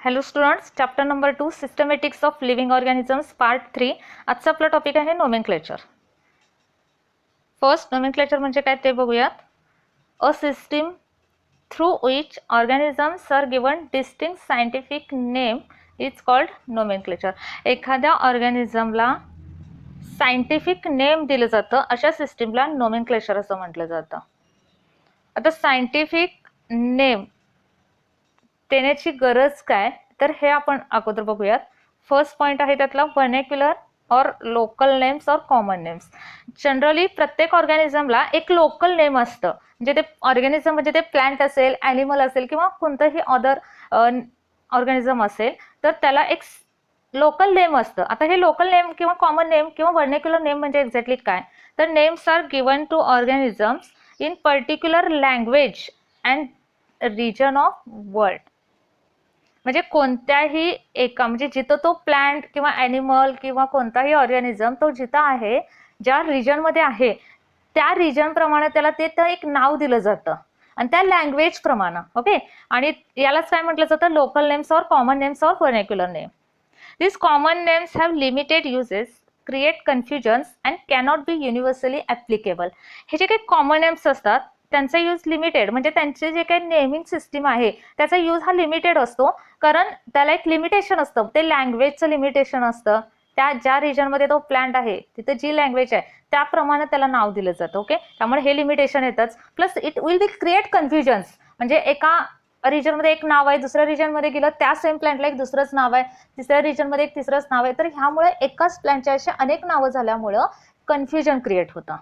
Hello students, chapter number 2 सिस्टमॅटिक्स of living organisms part 3. आजचा आपला topic आहे नोमेनक्लेचर. फर्स्ट, नोमेनक्लेचर म्हणजे काय ते बघूयात. A system through which organisms are given distinct scientific name is called nomenclature. एखाद्या ऑर्गॅनिझमला सायंटिफिक नेम दिलं जातं अशा सिस्टीमला नोमेनक्लेचर असं म्हटलं जातं. आता सायंटिफिक नेम देण्याची गरज काय, तर हे आपण अगोदर बघूयात. फर्स्ट पॉइंट आहे त्यातला व्हर्नेक्युलर और local names or common names. Generally प्रत्येक ऑर्गॅनिझमला एक लोकल नेम असतं. म्हणजे ते ऑर्गॅनिझम म्हणजे ते प्लांट असेल, ॲनिमल असेल किंवा कोणतंही अदर ऑर्गॅनिझम असेल तर त्याला एक लोकल नेम असतं. आता हे लोकल नेम किंवा कॉमन नेम किंवा व्हर्नेक्युलर नेम म्हणजे एक्झॅक्टली काय, तर names are given to organisms in particular language and region of world. म्हणजे कोणत्याही एका म्हणजे जिथं तो प्लांट किंवा ॲनिमल किंवा कोणताही ऑर्गॅनिझम तो जिथं आहे, ज्या रिजनमध्ये आहे त्या रिजन प्रमाणे त्याला ते एक नाव दिलं जातं आणि त्या लँग्वेज प्रमाणे. ओके, आणि यालाच काय म्हटलं जातं, local names or common names or vernacular name. This common names have limited uses, create confusions and cannot be universally applicable. हे जे काही कॉमन नेम्स असतात त्यांचा यूज लिमिटेड, म्हणजे त्यांचे जे काही नेमिंग सिस्टीम आहे त्याचा यूज हा लिमिटेड असतो, कारण त्याला एक लिमिटेशन असतं. ते लँग्वेजचं लिमिटेशन असतं. त्या ज्या रिजनमध्ये तो प्लांट आहे तिथे जी लँग्वेज आहे त्याप्रमाणे त्याला नाव दिलं जातं. ओके, त्यामुळे हे लिमिटेशन येतच. Plus it will be create confusions, म्हणजे एका रिजनमध्ये एक नाव आहे, दुसऱ्या रिजनमध्ये गेलं त्या सेम प्लांटला एक दुसरंच नाव आहे, तिसऱ्या रिजनमध्ये एक तिसरंच नाव आहे, तर ह्यामुळे एकाच प्लांटच्या अशा अनेक नावं झाल्यामुळं कन्फ्युजन क्रिएट होतं.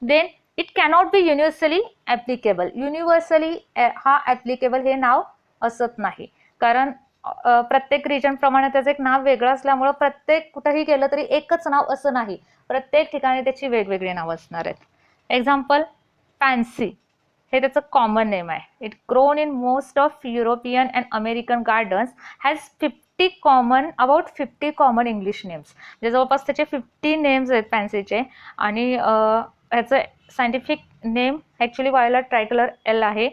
Then it cannot be universally applicable. Universally हा ॲप्लिकेबल हे नाव असत नाही, कारण प्रत्येक रिजन प्रमाणे त्याचं एक नाव वेगळं असल्यामुळं प्रत्येक कुठेही गेलं तरी एकच नाव असं नाही, प्रत्येक ठिकाणी त्याची वेगवेगळी नावं असणार आहेत. एक्झाम्पल, पॅन्सी हे त्याचं कॉमन नेम आहे. It grown in most of European and American gardens, has 50 common English names. म्हणजे जवळपास त्याचे 50 नेम्स आहेत पॅन्सीचे. आणि ह्याचं scientific name actually violet tricolor L आहे.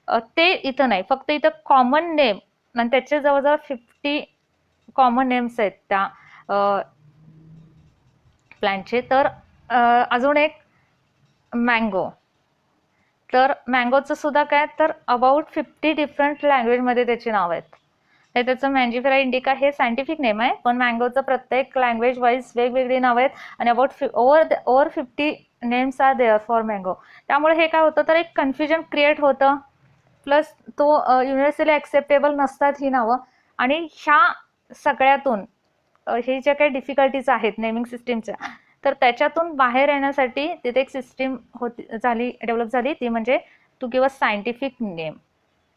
ते इथं नाही, फक्त इथं कॉमन नेम आणि त्याचे जवळजवळ 50 कॉमन नेम्स आहेत त्या प्लांटचे. तर अजून एक मँगो, तर मँगोचं सुद्धा काय, तर अबाउट 50 डिफरंट लँग्वेजमध्ये त्याची नाव आहेत. हे त्याचं मँजिफेरा इंडिका हे सायंटिफिक नेम आहे, पण मँगोचं प्रत्येक लँग्वेज वाईज वेगवेगळी नावं आहेत आणि about over 50 names are there for mango. त्यामुळे हे काय होतं, तर एक कन्फ्युजन क्रिएट होतं. प्लस तो युनिव्हर्सली ॲक्सेप्टेबल नसतात ही नावं. आणि ह्या सगळ्यातून हे ज्या काही डिफिकल्टीज आहेत नेमिंग सिस्टीमच्या, तर त्याच्यातून बाहेर येण्यासाठी तिथे एक सिस्टीम डेव्हलप झाली, ती म्हणजे to give a scientific name,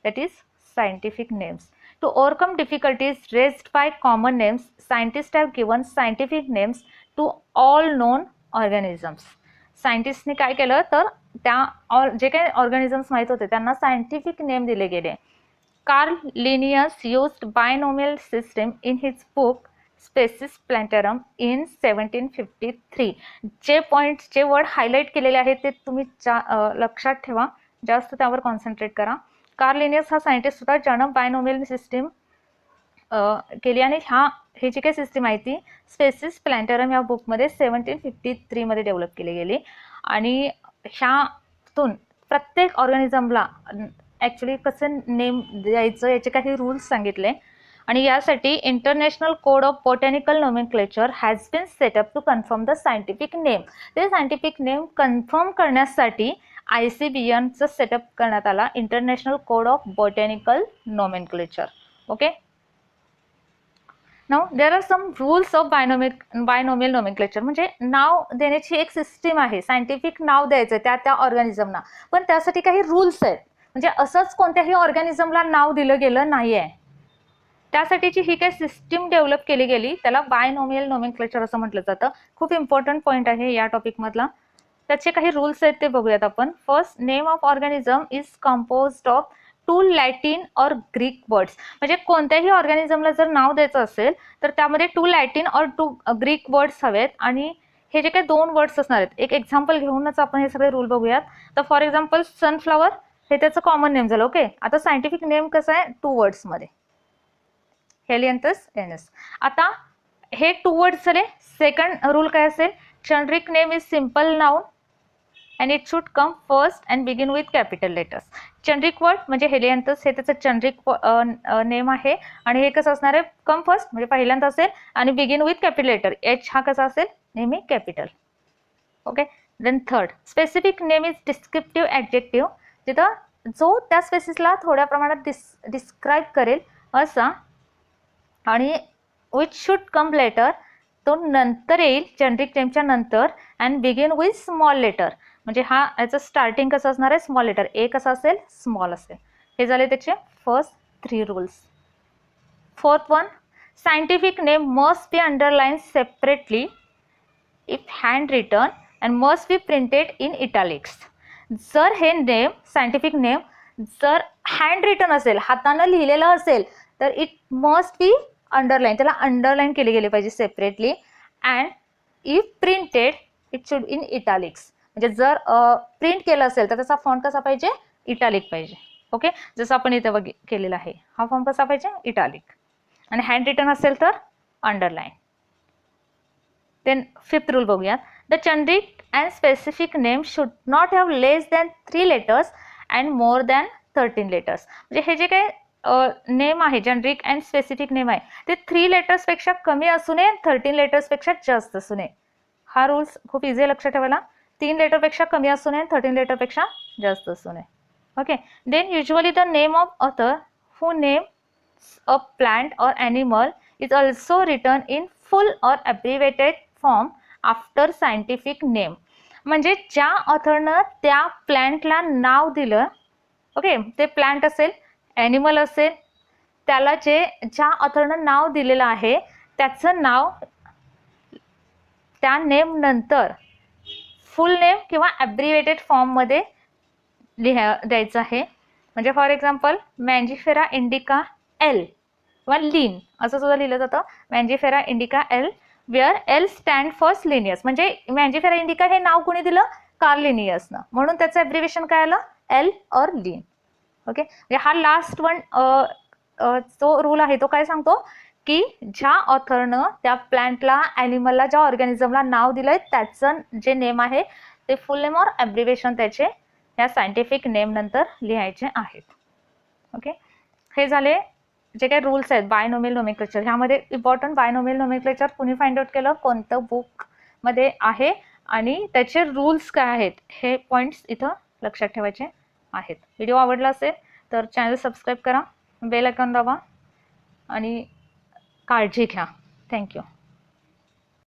that is scientific names. To overcome difficulties raised by common names, scientists have given scientific names to all known organisms. सायंटिस्टने काय केलं, तर त्या जे काही ऑर्गॅनिझम्स माहीत होते त्यांना सायंटिफिक नेम दिले गेले. Carl Linnaeus used binomial system in his book Species Plantarum in 1753. जे वर्ड हायलाइट केलेले आहेत ते तुम्ही लक्षात ठेवा, जास्त त्यावर कॉन्सन्ट्रेट करा. कार्ल लिनियस हा सायंटिस्ट होता ज्यानं बायनोमियल सिस्टीम केली आणि ही जी काही सिस्टीम आहे ती स्पेसिस प्लॅन्टरम या बुकमध्ये 1753 मध्ये डेव्हलप केली गेली. आणि ह्यातून प्रत्येक ऑर्गॅनिझमला ॲक्च्युली कसं नेम द्यायचं याचे काही रूल्स सांगितले. आणि यासाठी international code of botanical nomenclature has been set up to confirm the scientific name. ते सायंटिफिक नेम कन्फर्म करण्यासाठी ICBNचं सेटअप करण्यात आला, international code of botanical nomenclature. Okay, now there are some rules of binomial nomenclature. म्हणजे नाव देण्याची एक system आहे, सायंटिफिक नाव द्यायचं त्या ऑर्गॅनिझमना, पण त्यासाठी काही रूल्स आहेत. म्हणजे असंच कोणत्याही ऑर्गॅनिझमला नाव दिलं गेलं नाही आहे, त्यासाठीची ही काही सिस्टीम डेव्हलप केली गेली, त्याला बायनोमियल नोमेनक्लेचर असं म्हटलं जातं. खूप इम्पॉर्टंट पॉईंट आहे या टॉपिकमधला. त्याचे काही रूल्स आहेत ते बघूयात आपण. First, name of organism is composed of 2 Latin और ग्रीक वर्ड्स. म्हणजे कोणत्याही ऑर्गॅनिझमला जर नाव द्यायचं असेल तर त्यामध्ये 2 लॅटिन और 2 ग्रीक वर्ड्स हवेत. आणि हे जे काही 2 वर्ड्स असणार आहेत, एक एक्झाम्पल घेऊनच आपण हे सगळे रूल बघूयात. तर फॉर एक्झाम्पल सनफ्लॉवर हे त्याचं कॉमन नेम झालं. ओके, आता सायंटिफिक नेम कसं आहे, 2 वर्ड्समध्ये. हेलियंथस एनस. आता हे 2 वर्ड्स झाले. सेकंड रूल काय असेल, generic name is simple noun and it should come first and begin with capital letters. Generic word म्हणजे हेलियंथस हे त्याचं जनरिक नेम आहे आणि हे कसं असणार आहे, कम फर्स्ट म्हणजे पहिल्यांदा असेल आणि begin with capital letter. H हा कसा असेल, नेहमी capital. Okay. Then third, specific name is descriptive adjective, तिथं जो त्या स्पेसिसला थोड्या प्रमाणात डिस्क्राईब करेल असा आणि विच शुड कम लेटर, तो नंतर येईल जनरिक नेमच्या नंतर and begin with small letter. म्हणजे हा याचं स्टार्टिंग कसं असणार आहे, स्मॉल लेटर. ए कसं असेल, स्मॉल असेल. हे झाले त्याचे first 3 rules. Fourth one, scientific name must be underline separately if hand written and must be printed in italics. जर हे नेम, सायंटिफिक नेम जर हँड रिटन असेल, हातानं लिहिलेलं असेल, तर इट मस्ट बी अंडरलाईन, त्याला अंडरलाईन केले गेले पाहिजे separately. And if printed it should in italics, म्हणजे जर प्रिंट केलं असेल तर त्याचा फॉन्ट कसा पाहिजे, इटॅलिक पाहिजे. ओके. जसं आपण इथे केलेला आहे, हा फॉन्ट कसा पाहिजे, इटॅलिक. आणि हँड रिटन असेल तर अंडरलाईन. देन फिफ्थ रूल बघूयात. The generic and specific name should not have less than 3 letters and more than 13 letters. म्हणजे हे जे काही नेम आहे, जनरिक अँड स्पेसिफिक नेम आहे, ते 3 letters पेक्षा कमी असू नये, 13 letters पेक्षा जास्त असू नये. हा रूल्स खूप इझी आहे लक्षात ठेवायला. 3 letter पेक्षा कमी असू नये, 13 letter पेक्षा जास्त असू नये. Okay. Then usually the name of author who names a plant or animal is also written in full or abbreviated form after scientific name. म्हणजे ज्या ऑथरनं त्या प्लांटला नाव दिलं, ओके, ते प्लांट असेल, ॲनिमल असेल, त्याला ज्या ऑथरनं नाव दिलेलं आहे त्याचं नाव त्या नेम नंतर फुल नेम किंवा ॲब्रिव्हेटेड फॉर्ममध्ये द्यायचं आहे. म्हणजे for example Mangifera indica L किंवा लीन असं सुद्धा लिहिलं जातं, Mangifera indica L, where L stand for Linnaeus. म्हणजे मँजिफेरा इंडिका हे नाव कोणी दिलं, कार्ल लिनियसनं, म्हणून त्याचं ॲब्रिव्हेशन काय आलं, एल और लीन. ओके. म्हणजे हा लास्ट वन जो रूल आहे तो काय सांगतो की ज्या ऑथरनं त्या प्लांटला, ॲनिमलला, ज्या ऑर्गॅनिझमला नाव दिलंय त्याचं जे नेम आहे ते फुल नेम और ॲब्रिव्हेशन त्याचे या सायंटिफिक नेम नंतर लिहायचे आहेत. ओके. हे झाले जे काही रूल्स आहेत बायनोमियल नोमेनक्लेचर. ह्यामध्ये इम्पॉर्टंट बायनोमियल नोमेनक्लेचर कुणी फाइंड आउट केलं, कोणतं बुकमध्ये आहे आणि त्याचे रूल्स काय आहेत, हे पॉईंट्स इथं लक्षात ठेवायचे आहेत. व्हिडिओ आवडला असेल तर चॅनल सबस्क्राईब करा, बेल आयकॉन दाबा आणि काळजी घ्या. थँक्यू.